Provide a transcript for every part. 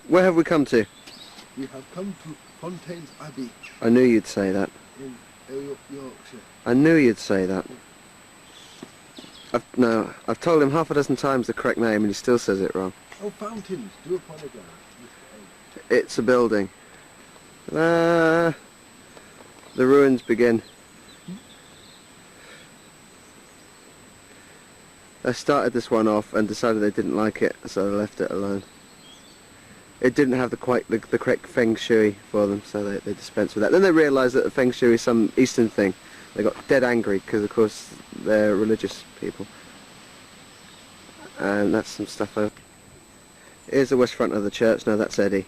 Where have we come to? We have come to Fontaine's Abbey I knew you'd say that. in Yorkshire. I knew you'd say that. I've told him half a dozen times the correct name and he still says it wrong. Oh, fountains, do apologise. It's a building. The ruins begin. They started this one off and decided they didn't like it, so they left it alone. It didn't have the correct feng shui for them, so they dispensed with that. Then they realised that the feng shui is some Eastern thing. They got dead angry because, of course, they're religious people. And that's some stuff over. Here's the west front of the church. No, that's Eddie.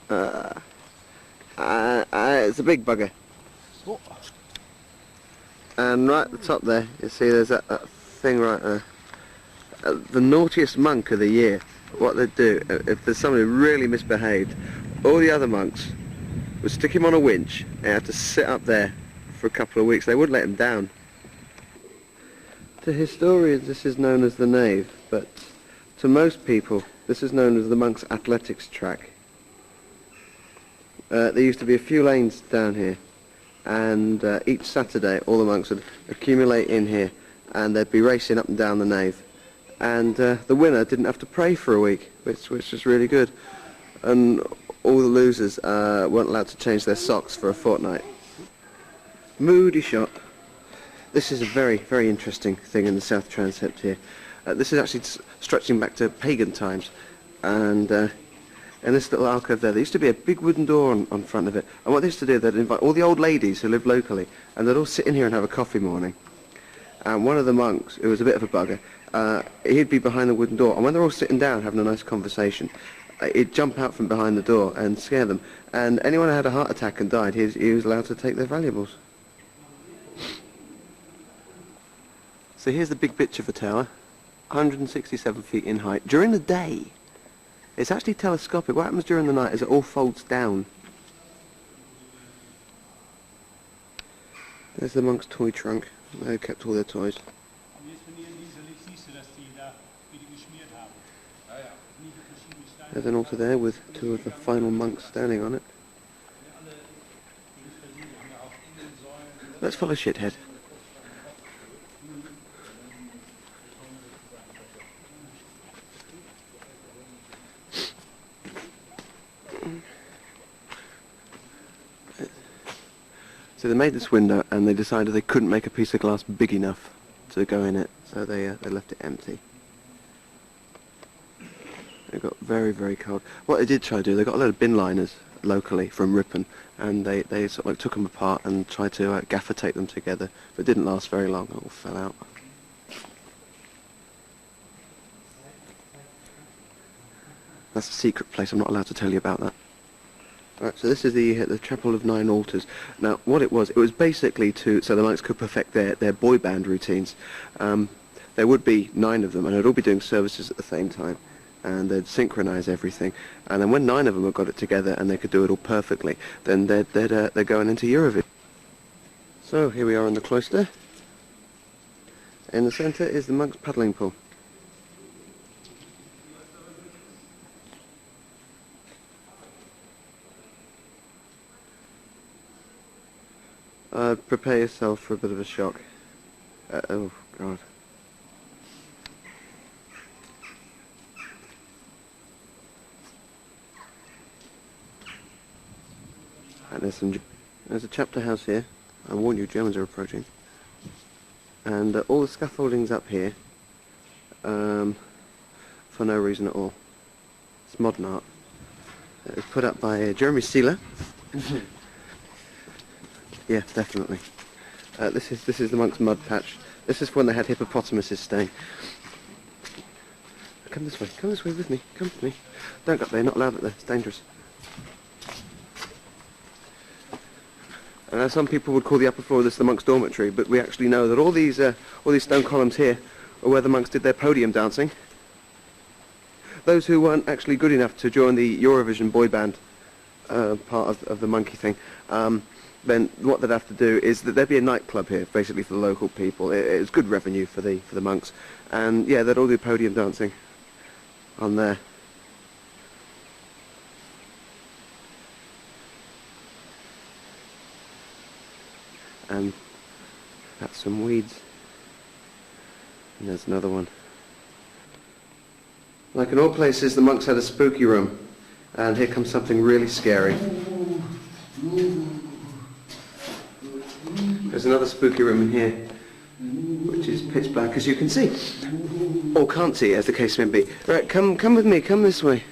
It's a big bugger. What? And right at the top there, you see there's that thing right there. The naughtiest monk of the year. What they'd do, if there's somebody who really misbehaved, all the other monks would stick him on a winch and have to sit up there for a couple of weeks. They wouldn't let him down. To historians this is known as the nave, but to most people this is known as the monks' athletics track. There used to be a few lanes down here, and each Saturday all the monks would accumulate in here and they'd be racing up and down the nave. And the winner didn't have to pray for a week, which was really good. And all the losers weren't allowed to change their socks for a fortnight. Moody shot. This is a very, very interesting thing in the South Transept here. This is actually stretching back to pagan times. And in this little alcove there used to be a big wooden door on front of it. And what they used to do, they'd invite all the old ladies who lived locally, and they'd all sit in here and have a coffee morning. And one of the monks, who was a bit of a bugger, he'd be behind the wooden door, and when they're all sitting down having a nice conversation, he'd jump out from behind the door and scare them. And anyone who had a heart attack and died, he was allowed to take their valuables. So here's the big bitch of a tower, 167 feet in height. During the day, it's actually telescopic. What happens during the night is it all folds down. There's the monk's toy trunk. They kept all their toys. There's an altar there with two of the final monks standing on it. Let's follow Shithead. So they made this window and they decided they couldn't make a piece of glass big enough to go in it, so they left it empty. It got very, very cold. What they did try to do, they got a load of bin liners locally from Ripon, and they sort of like took them apart and tried to gaffer tape them together, but it didn't last very long. It all fell out. That's a secret place. I'm not allowed to tell you about that. Right, so this is the Chapel of Nine Altars. Now, what it was basically so the monks could perfect their boy band routines. There would be 9 of them, and they'd all be doing services at the same time, and they'd synchronise everything. And then when 9 of them had got it together and they could do it all perfectly, then they're going into Eurovision. So here we are in the cloister. In the centre is the monks' paddling pool. Prepare yourself for a bit of a shock. Oh, God. And there's a chapter house here. I warn you, Germans are approaching. And all the scaffolding's up here for no reason at all. It's modern art. It was put up by Jeremy Seeler. Yeah, definitely. This is the monk's mud patch. This is when they had hippopotamuses staying. Come this way with me, come with me. Don't go up there, you're not allowed up there, it's dangerous. Some people would call the upper floor of this the monk's dormitory, but we actually know that all these stone columns here are where the monks did their podium dancing. Those who weren't actually good enough to join the Eurovision boy band part of the monkey thing, then what they'd have to do is that there'd be a nightclub here, basically for the local people. It was good revenue for the monks, and yeah, they'd all do podium dancing on there. And that's some weeds. And there's another one. Like in all places, the monks had a spooky room. And here comes something really scary. There's another spooky room in here, which is pitch black, as you can see. Or can't see, as the case may be. Right, come with me, come this way.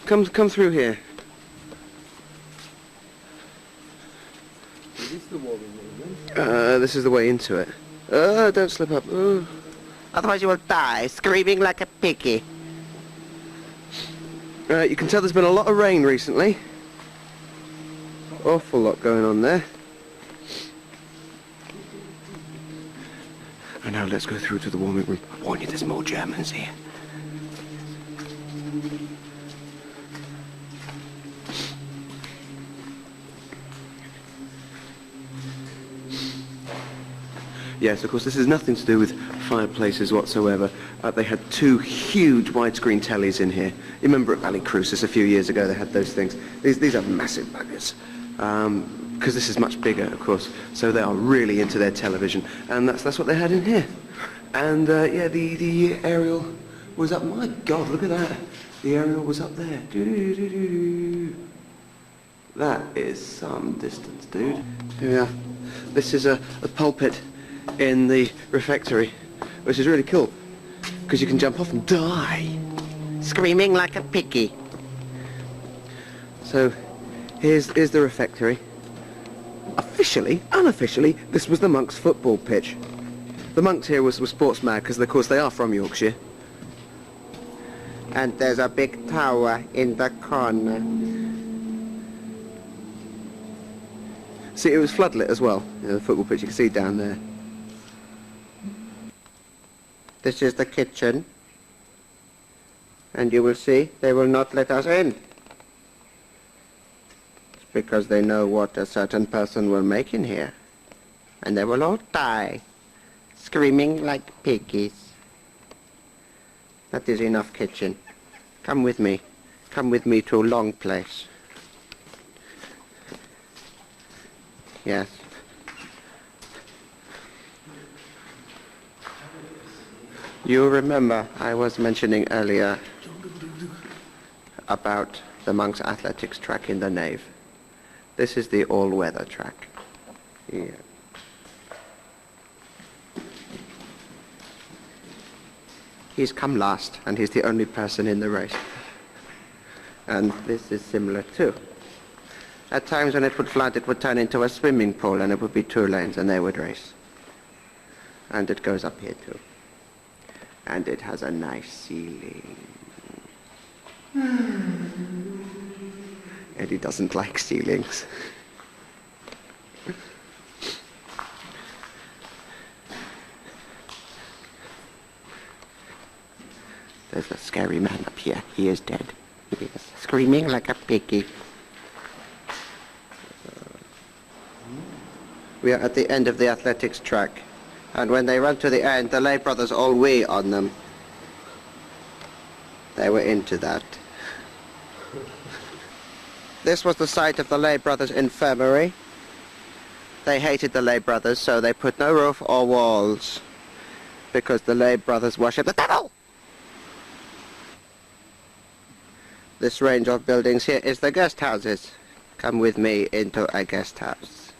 Come through here. Is this the wall we made? This is the way into it. Don't slip up. Otherwise you will die, screaming like a piggy. You can tell there's been a lot of rain recently. Awful lot going on there. And now let's go through to the warming room. I warn you, there's more Germans here. Yes, of course, this has nothing to do with fireplaces whatsoever. They had two huge widescreen tellies in here. You remember at Valley Crucis a few years ago, they had those things. These are massive buggers. Because this is much bigger, of course. So they are really into their television. And that's what they had in here. And, yeah, the aerial was up. My God, look at that. The aerial was up there. Doo-doo-doo-doo-doo. That is some distance, dude. Here we are. This is a pulpit in the refectory, which is really cool, because you can jump off and die. Screaming like a piggy. So, here's the refectory. Officially, unofficially, this was the monks' football pitch. The monks here were sports mad, because of course they are from Yorkshire. And there's a big tower in the corner. See, it was floodlit as well. You know, the football pitch you can see down there. This is the kitchen. And you will see, they will not let us in. It's because they know what a certain person will make in here. And they will all die, screaming like piggies. That is enough kitchen. Come with me. Come with me to a long place. Yes. You remember I was mentioning earlier about the monks' athletics track in the nave. This is the all-weather track. Here. He's come last, and he's the only person in the race. And this is similar too. At times when it would flood, it would turn into a swimming pool, and it would be 2 lanes, and they would race. And it goes up here too. And it has a nice ceiling. Eddie doesn't like ceilings. There's a scary man up here. He is dead. He is screaming like a piggy. We are at the end of the athletics track. And when they run to the end, the lay brothers all wee on them. They were into that. This was the site of the lay brothers' infirmary. They hated the lay brothers, so they put no roof or walls, because the lay brothers worship the devil. This range of buildings here is the guest houses. Come with me into a guest house.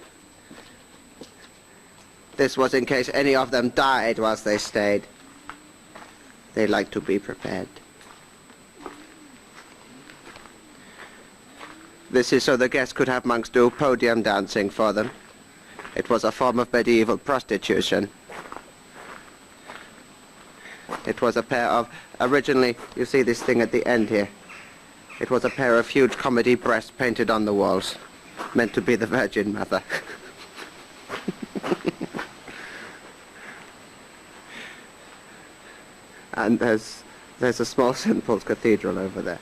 This was in case any of them died whilst they stayed. They like to be prepared. This is so the guests could have monks do podium dancing for them. It was a form of medieval prostitution. It was a pair of, originally, you see this thing at the end here. It was a pair of huge comedy breasts painted on the walls, meant to be the Virgin Mother. And there's a small St. Paul's Cathedral over there.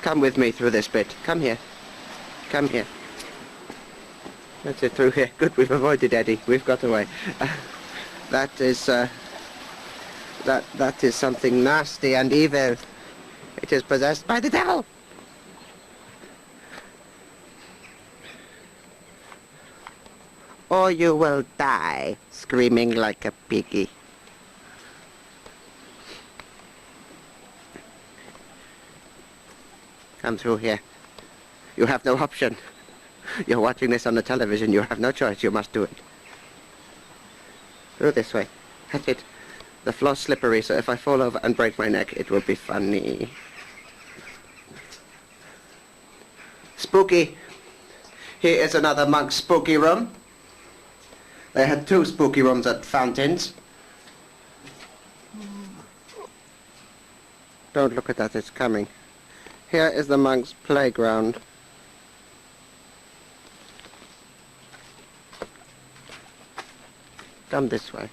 Come with me through this bit. Come here. Come here. That's it, through here. Good, we've avoided Eddie. We've got away. That is something nasty and evil. It is possessed by the devil. or you will die screaming like a piggy. Come through here. You have no option. You're watching this on the television. You have no choice. You must do it. Through this way. That's it. The floor's slippery, so if I fall over and break my neck, it will be funny. Spooky. Here is another monk's spooky room. They had 2 spooky rooms at Fountains. Don't look at that, it's coming. Here is the monk's playground. Come this way.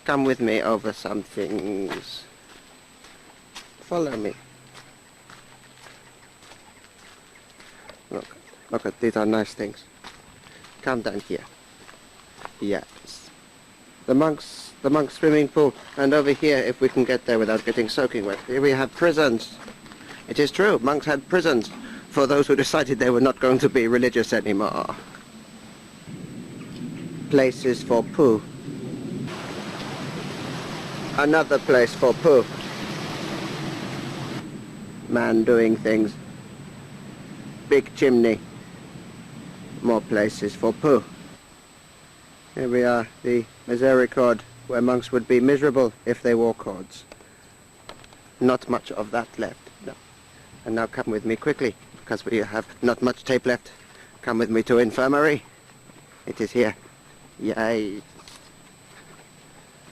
Come with me over some things. Follow me. Look at these are nice things. Come down here. Yes. The monk's swimming pool, and over here, if we can get there without getting soaking wet, here we have prisons. It is true, monks had prisons for those who decided they were not going to be religious anymore. Places for poo. Another place for poo. Man doing things. Big chimney. More places for poo. Here we are, the misericord, where monks would be miserable if they wore cords. Not much of that left, no. And now come with me quickly, because we have not much tape left. Come with me to infirmary. It is here. Yay.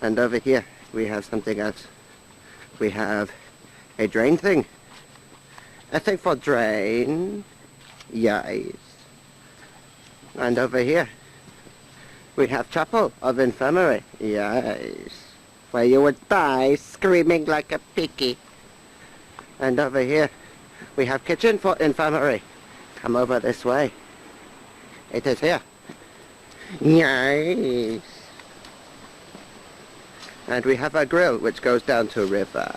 And over here, we have something else. We have a drain thing. A thing for drain. Yes. And over here, we have chapel of infirmary. Yes. Where you would die screaming like a piggy. And over here, we have kitchen for infirmary. Come over this way. It is here. Yes. And we have a grill which goes down to a river.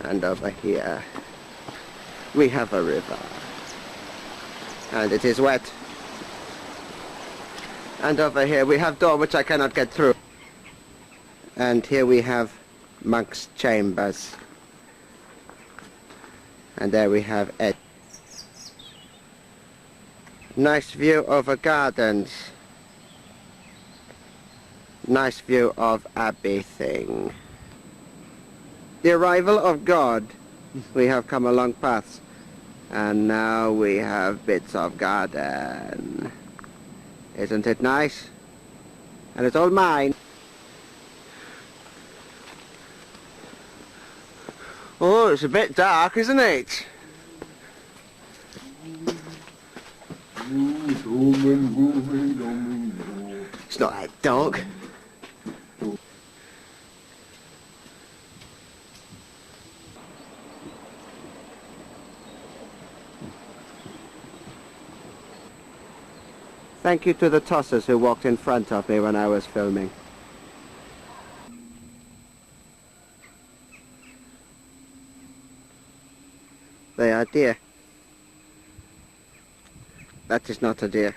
And over here, we have a river. And it is wet. And over here we have door which I cannot get through. And here we have monk's chambers. And there we have it. Nice view over gardens. Nice view of Abbey thing. The arrival of God. We have come along paths. And now we have bits of garden. Isn't it nice? And it's all mine. Oh, it's a bit dark, isn't it? It's not that dark. Thank you to the tossers who walked in front of me when I was filming. They are deer. That is not a deer.